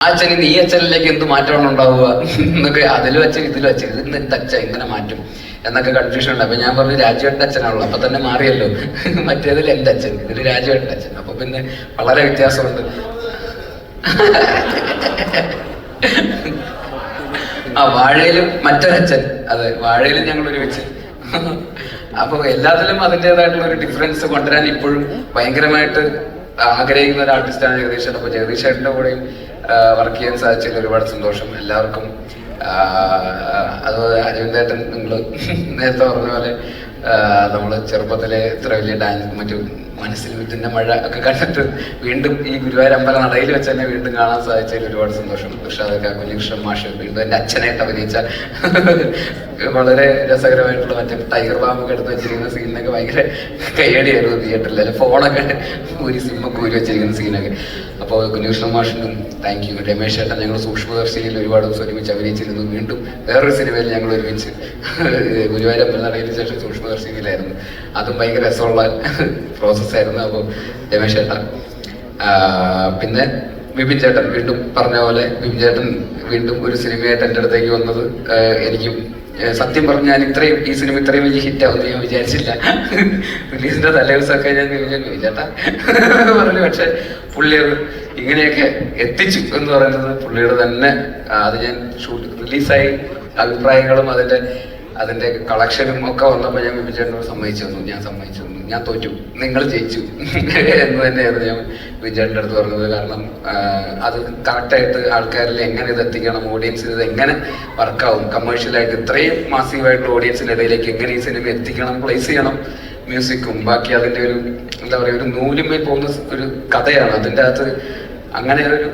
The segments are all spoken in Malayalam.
ആ അച്ഛന് ഈ അച്ഛനിലേക്ക് എന്ത് മാറ്റമാണ് ഉണ്ടാവുക എന്നൊക്കെ അതിലും അച്ഛൻ ഇതിലും അച്ഛൻ ഇതിന് എന്ത് അച്ഛൻ എങ്ങനെ മാറ്റും എന്നൊക്കെ കൺഫ്യൂഷൻ ഉണ്ട്. അപ്പൊ ഞാൻ പറഞ്ഞു രാജുവേട്ടൻ്റെ അച്ഛനാണല്ലോ, അപ്പൊ തന്നെ മാറിയല്ലോ. മറ്റേതിൽ എൻ്റെ അച്ഛൻ, ഇതിൽ രാജുവേട്ടൻ്റെ അച്ഛൻ. അപ്പൊ പിന്നെ വളരെ വ്യത്യാസമുണ്ട്. ആ വാഴയിലും മറ്റൊരച്ഛൻ, അതെ വാഴയിലും ഞങ്ങൾ ഒരുമിച്ച്. അപ്പൊ എല്ലാത്തിലും അതിൻ്റെതായിട്ടുള്ള ഒരു ഡിഫറൻസ് കൊണ്ടുവരാൻ ഇപ്പോഴും ഭയങ്കരമായിട്ട് ആഗ്രഹിക്കുന്ന ഒരു ആർട്ടിസ്റ്റാണ് ജഗദീഷ്. അപ്പൊ ജഗദീഷ് ചേട്ടൻ്റെ കൂടെയും വർക്ക് ചെയ്യാൻ സാധിച്ചതിൽ ഒരുപാട് സന്തോഷം. എല്ലാവർക്കും അതുപോലെ അരവിന്ദേട്ടൻ, നിങ്ങൾ നേരത്തെ പറഞ്ഞ പോലെ നമ്മൾ ചെറുപ്പത്തിലെ ഇത്ര വലിയ ഡാൻസ് മറ്റു മനസ്സിൽ വിത്തിന്റെ മഴ ഒക്കെ കണ്ടിട്ട് വീണ്ടും ഈ ഗുരുവായൂർ അമ്പല നടയിൽ വെച്ച് തന്നെ വീണ്ടും കാണാൻ സാധിച്ചതിൽ ഒരുപാട് സന്തോഷം. കുഞ്ഞികൃഷ്ണൻ മാഷ് വീണ്ടും എൻ്റെ അച്ഛനായിട്ട് അഭിനയിച്ച വളരെ രസകരമായിട്ടുള്ള മറ്റേ ടൈഗർ ബാമ്പൊക്കെ എടുത്ത് വെച്ചിരിക്കുന്ന സീനിനൊക്കെ ഭയങ്കര കയ്യടിയായിരുന്നു തിയേറ്ററിൽ. അല്ലെ ഫോണൊക്കെ സിമ്മൊക്കെ ഊരി വെച്ചിരിക്കുന്ന സീനൊക്കെ. അപ്പോൾ കുഞ്ഞികൃഷ്ണൻ മാഷിനും താങ്ക് യു. രമേശ് ചേട്ടൻ ഞങ്ങൾ സൂക്ഷ്മദർശിനിയിൽ ഒരുപാട് ദിവസം ഒരുമിച്ച് അഭിനയിച്ചിരുന്നു. വീണ്ടും വേറൊരു സിനിമയിൽ ഞങ്ങൾ ഒരുമിച്ച് ഗുരുവായൂർ അമ്പല നടയിന് ശേഷം സൂക്ഷ്മദർശിനിയിലായിരുന്നു. അതും ഭയങ്കര രസമുള്ള പ്രോസസ്സായിരുന്നു. അപ്പോൾ രമേശ് ചേട്ടൻ, പിന്നെ വിപിൻ ചേട്ടൻ, വീണ്ടും പറഞ്ഞ പോലെ വിപിൻ ചേട്ടൻ വീണ്ടും ഒരു സിനിമയായിട്ട് എൻ്റെ അടുത്തേക്ക് വന്നത് എനിക്കും സത്യം പറഞ്ഞാൽ ഇത്രയും ഈ സിനിമ ഇത്രയും വലിയ ഹിറ്റാവുമെന്ന് ഞാൻ വിചാരിച്ചില്ല. റിലീസിന്റെ തലേദിവസമൊക്കെ ഞാൻ ചേട്ടാ പറഞ്ഞു. പക്ഷെ പുള്ളി അത് ഇങ്ങനെയൊക്കെ എത്തിച്ചു എന്ന് പറയുന്നത് പുള്ളിയുടെ തന്നെ അത് ഞാൻ റിലീസായി അഭിപ്രായങ്ങളും അതിന്റെ കളക്ഷനും ഒക്കെ വന്നപ്പോൾ ഞാൻ വിപിൻ സമ്മതിച്ചു തന്നു. ഞാൻ തോറ്റു, നിങ്ങൾ ജയിച്ചു എന്ന് തന്നെയായിരുന്നു ഞാൻ വിജയന്റെ അടുത്ത് പറഞ്ഞത്. കാരണം അത് കറക്റ്റായിട്ട് ആൾക്കാരിൽ എങ്ങനെ ഇത് എത്തിക്കണം, ഓഡിയൻസിന് ഇത് എങ്ങനെ വർക്കാവും, കമേഴ്ഷ്യലായിട്ട് ഇത്രയും മാസീവായിട്ടുള്ള ഓഡിയൻസിന്റെ ഇടയിലേക്ക് എങ്ങനെ ഈ സിനിമ എത്തിക്കണം, പ്ലേസ് ചെയ്യണം, മ്യൂസിക്കും ബാക്കി അതിന്റെ ഒരു എന്താ പറയുക ഒരു നൂലുമേൽ പോകുന്ന ഒരു കഥയാണ്. അതിൻ്റെ അകത്ത് അങ്ങനെ ഒരു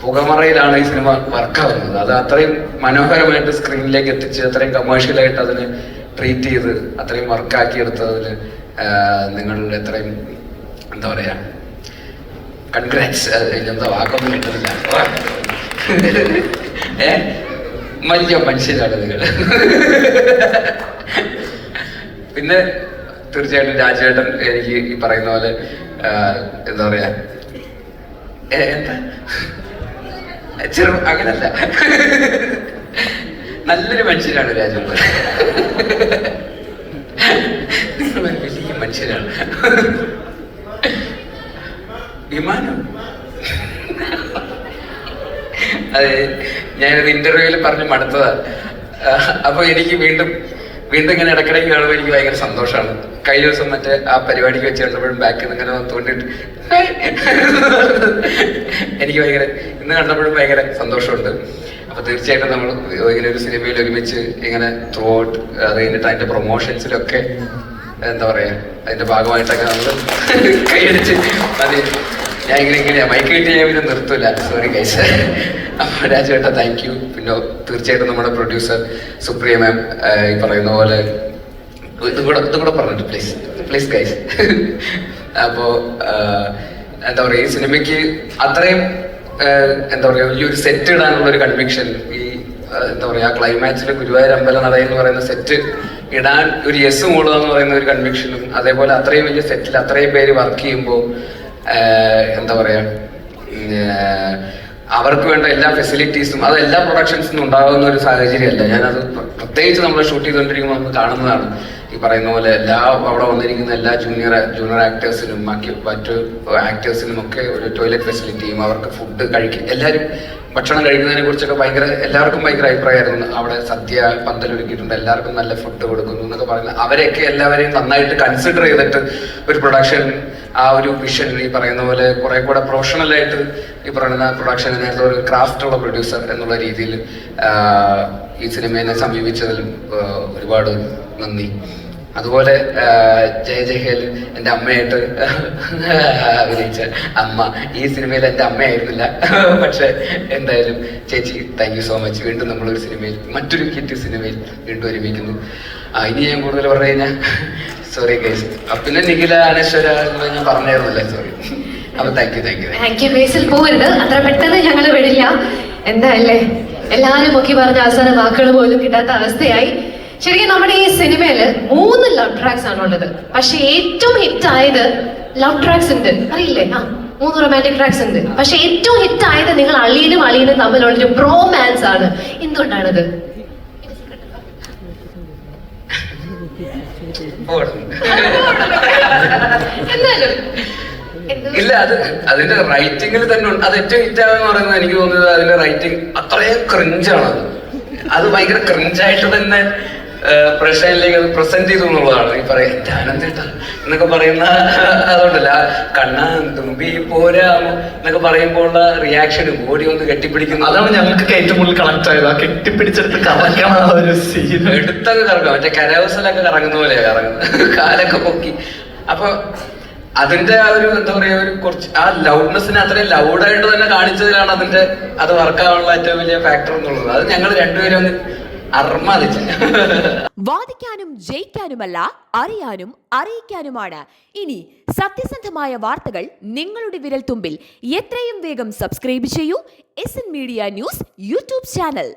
പുകമറയിലാണ് ഈ സിനിമ വർക്കാവുന്നത്. അത് അത്രയും മനോഹരമായിട്ട് സ്ക്രീനിലേക്ക് എത്തിച്ച് അത്രയും കമേഴ്ഷ്യലായിട്ട് അതിനെ ട്രീറ്റ് ചെയ്ത് അത്രയും വർക്കാക്കിയെടുത്തതിൽ നിങ്ങളുടെ എത്രയും എന്താ പറയാ കൺഗ്രാറ്റ്സ്. എന്താ വാക്കൊന്നും കിട്ടുന്നില്ല. വലിയ മനുഷ്യരാണ് നിങ്ങൾ. പിന്നെ തീർച്ചയായിട്ടും രാജേട്ടൻ എനിക്ക് ഈ പറയുന്ന പോലെ എന്താ പറയാ എന്താ അങ്ങനല്ല, നല്ലൊരു മനുഷ്യനാണ് രാജേട്ടൻ. വലിയ മനുഷ്യരാണ്. വിമാനം അതെ, ഞാനൊരു ഇന്റർവ്യൂവിൽ പറഞ്ഞ് മടുത്തതാ. അപ്പൊ എനിക്ക് വീണ്ടും ഇങ്ങനെ ഇടക്കിടയ്ക്ക് കാണുമ്പോൾ എനിക്ക് ഭയങ്കര സന്തോഷമാണ്. കഴിഞ്ഞ ദിവസം മറ്റേ ആ പരിപാടിക്ക് വെച്ച് കണ്ടപ്പോഴും ബാക്കിൽ നിന്ന് ഇങ്ങനെ തോണ്ടിട്ട് എനിക്ക് ഭയങ്കര ഇന്ന് കണ്ടപ്പോഴും ഭയങ്കര സന്തോഷമുണ്ട്. അപ്പൊ തീർച്ചയായിട്ടും നമ്മൾ ഇങ്ങനെ ഒരു സിനിമയിൽ ഒരുമിച്ച് ഇങ്ങനെ ത്രൂ ഔട്ട് അത് കഴിഞ്ഞിട്ട് അതിന്റെ പ്രൊമോഷൻസിലൊക്കെ എന്താ പറയാ അതിന്റെ ഭാഗമായിട്ടൊക്കെ നമ്മൾ കൈയടിച്ച് അത് ഞാൻ ഇങ്ങനെയാ മൈക്ക് കിട്ടി ഞാൻ പിന്നെ നിർത്തൂല. Sorry guys. അപ്പൊ രാജേട്ട താങ്ക് യു. പിന്നെ തീർച്ചയായിട്ടും നമ്മുടെ പ്രൊഡ്യൂസർ സുപ്രിയ മാം ഈ പറയുന്ന പോലെ ഇതും കൂടെ പറഞ്ഞിട്ട് പ്ലീസ് ഗൈസ്. അപ്പോ എന്താ പറയാ ഈ സിനിമയ്ക്ക് അത്രയും എന്താ പറയാ ഈ ഒരു സെറ്റ് ഇടാനുള്ള ഒരു കൺവിക്ഷൻ, ഈ എന്താ പറയാ ആ ക്ലൈമാക്സിൽ ഗുരുവായൂർ അമ്പല നട എന്ന് പറയുന്ന സെറ്റ് ഇടാൻ ഒരു യെസ് മൂടുക എന്ന് പറയുന്ന ഒരു കൺവിക്ഷനും, അതേപോലെ അത്രയും വലിയ സെറ്റിൽ അത്രയും പേര് വർക്ക് ചെയ്യുമ്പോൾ എന്താ പറയാ അവർക്ക് വേണ്ട എല്ലാ ഫെസിലിറ്റീസും അത് എല്ലാ പ്രൊഡക്ഷൻസിനും ഉണ്ടാകുന്ന ഒരു സാഹചര്യമല്ല. ഞാനത് പ്രത്യേകിച്ച് നമ്മൾ ഷൂട്ട് ചെയ്തുകൊണ്ടിരിക്കുമ്പോൾ നമ്മൾ കാണുന്നതാണ്. ഈ പറയുന്ന പോലെ അവിടെ വന്നിരിക്കുന്ന എല്ലാ ജൂനിയർ ആക്ടേഴ്സിനും മറ്റു ആക്ടേഴ്സിനും ഒക്കെ ഒരു ടോയ്ലറ്റ് ഫെസിലിറ്റിയും അവർക്ക് ഫുഡ് എല്ലാവരും ഭക്ഷണം കഴിക്കുന്നതിനെ കുറിച്ചൊക്കെ എല്ലാവർക്കും ഭയങ്കര അഭിപ്രായമായിരുന്നു. അവിടെ സദ്യ പന്തലൊരുക്കിയിട്ടുണ്ട്, എല്ലാവർക്കും നല്ല ഫുഡ് കൊടുക്കുന്നു എന്നൊക്കെ പറയുന്നത് അവരെയൊക്കെ എല്ലാവരെയും നന്നായിട്ട് കൺസിഡർ ചെയ്തിട്ട് ഒരു പ്രൊഡക്ഷൻ ആ ഒരു വിഷൻ ഈ പറയുന്ന പോലെ കുറെ കൂടെ പ്രൊഫഷണലായിട്ട് ഈ പറയുന്ന പ്രൊഡക്ഷൻ നേരത്തെ ഒരു ക്രാഫ്റ്റ് ഉള്ള പ്രൊഡ്യൂസർ എന്നുള്ള രീതിയിൽ ഈ സിനിമയെ സമീപിച്ചതിലും ഒരുപാട് നന്ദി. അതുപോലെ ജയജഹേൽ എൻ്റെ അമ്മയായിട്ട് അഭിനയിച്ച അമ്മ ഈ സിനിമയിൽ എൻ്റെ അമ്മയായിരുന്നില്ല. പക്ഷെ എന്തായാലും ചേച്ചി താങ്ക് യു സോ മച്ച്. വീണ്ടും നമ്മളൊരു സിനിമയിൽ മറ്റൊരു ഹിറ്റ് സിനിമയിൽ വീണ്ടും ഒരുമിക്കുന്നു. ഇനി ഞാൻ കൂടുതൽ പറഞ്ഞു കഴിഞ്ഞാൽ സോറി ഗൈസ്. പിന്നെ നിഖില അനശ്വര ഞാൻ പറഞ്ഞായിരുന്നല്ലേ, സോറി. അപ്പൊ താങ്ക് യു ബേസിൽ പോകരുത്, അത്ര പെട്ടെന്ന് ഞങ്ങൾ വിടില്ല. എന്താല്ലേ എല്ലാവരും ഒക്കെ പറഞ്ഞ അവസാന വാക്കുകൾ പോലും കിട്ടാത്ത അവസ്ഥയായി. ശരിക്കും നമ്മുടെ ഈ സിനിമയില് 3 ലവ് ട്രാക്സ് ആണുള്ളത്. പക്ഷെ ഏറ്റവും ഹിറ്റ് ആയത് ലവ് ട്രാക്സ് ഉണ്ട്, അറിയില്ലേ? 3 റൊമാൻറ്റിക് ട്രാക്സ് ഉണ്ട്. പക്ഷെ ഏറ്റവും ഹിറ്റ് ആയത് നിങ്ങൾ അളിയനും അളിയനും തമ്മിലുള്ളൊരു ബ്രോമാൻസ് ആണ്. എന്തുകൊണ്ടാണത്? എന്തായാലും ഇല്ല, അതിന്റെ റൈറ്റിംഗിൽ തന്നെ ഉണ്ട്. അത് ഏറ്റവും ഹിറ്റാവെന്ന് പറയുന്നത് എനിക്ക് തോന്നുന്നത് അതിന്റെ റൈറ്റിംഗ് അത്രയും ക്രിഞ്ചാണ്. അത് ഭയങ്കര ക്രിഞ്ചായിട്ട് തന്നെ പ്രേക്ഷകരിലേക്ക് അത് പ്രസന്റ് ചെയ്തു എന്നുള്ളതാണ്. ഈ പറയാം ആനന്ദേട്ട എന്നൊക്കെ പറയുന്ന അതുകൊണ്ടല്ല, കണ്ണാൻ തുമ്പി പോരാമോ എന്നൊക്കെ പറയുമ്പോൾ ഉള്ള റിയാക്ഷൻ, ബോഡി ഒന്ന് കെട്ടിപ്പിടിക്കുന്നു. അതാണ് ഞങ്ങൾക്ക് ഏറ്റവും കൂടുതൽ കണക്ട് ആയത്. ആ കെട്ടിപ്പിടിച്ചെടുത്ത് കറക്കണ ഒരു സീൻ എടുത്തൊക്കെ കറങ്ങാം, മറ്റേ കരകൗശലൊക്കെ കറങ്ങുന്ന പോലെയാ കറങ്ങുന്നത്, കാലൊക്കെ പൊക്കി. അപ്പൊ അതിന്റെ ആ ഒരു എന്താ പറയാ, ഒരു കുറച്ച് ആ ലൗഡ്നെസ്സിനെ അത്രയും ലൗഡായിട്ട് തന്നെ കാണിച്ചതിലാണ് അത് വർക്കാവാനുള്ള ഏറ്റവും വലിയ ഫാക്ടർ എന്നുള്ളത്. അത് ഞങ്ങൾ രണ്ടുപേരും ഒന്ന് അർമാദിച്ചു. വാദിക്കാനും ജയിക്കാനുമല്ല, അറിയാനും അറിയിക്കാനുമാണ്. ഇനി സത്യസന്ധമായ വാർത്തകൾ നിങ്ങളുടെ വിരൽ തുമ്പിൽ. എത്രയും വേഗം സബ്സ്ക്രൈബ് ചെയ്യൂ SN media news YouTube channel.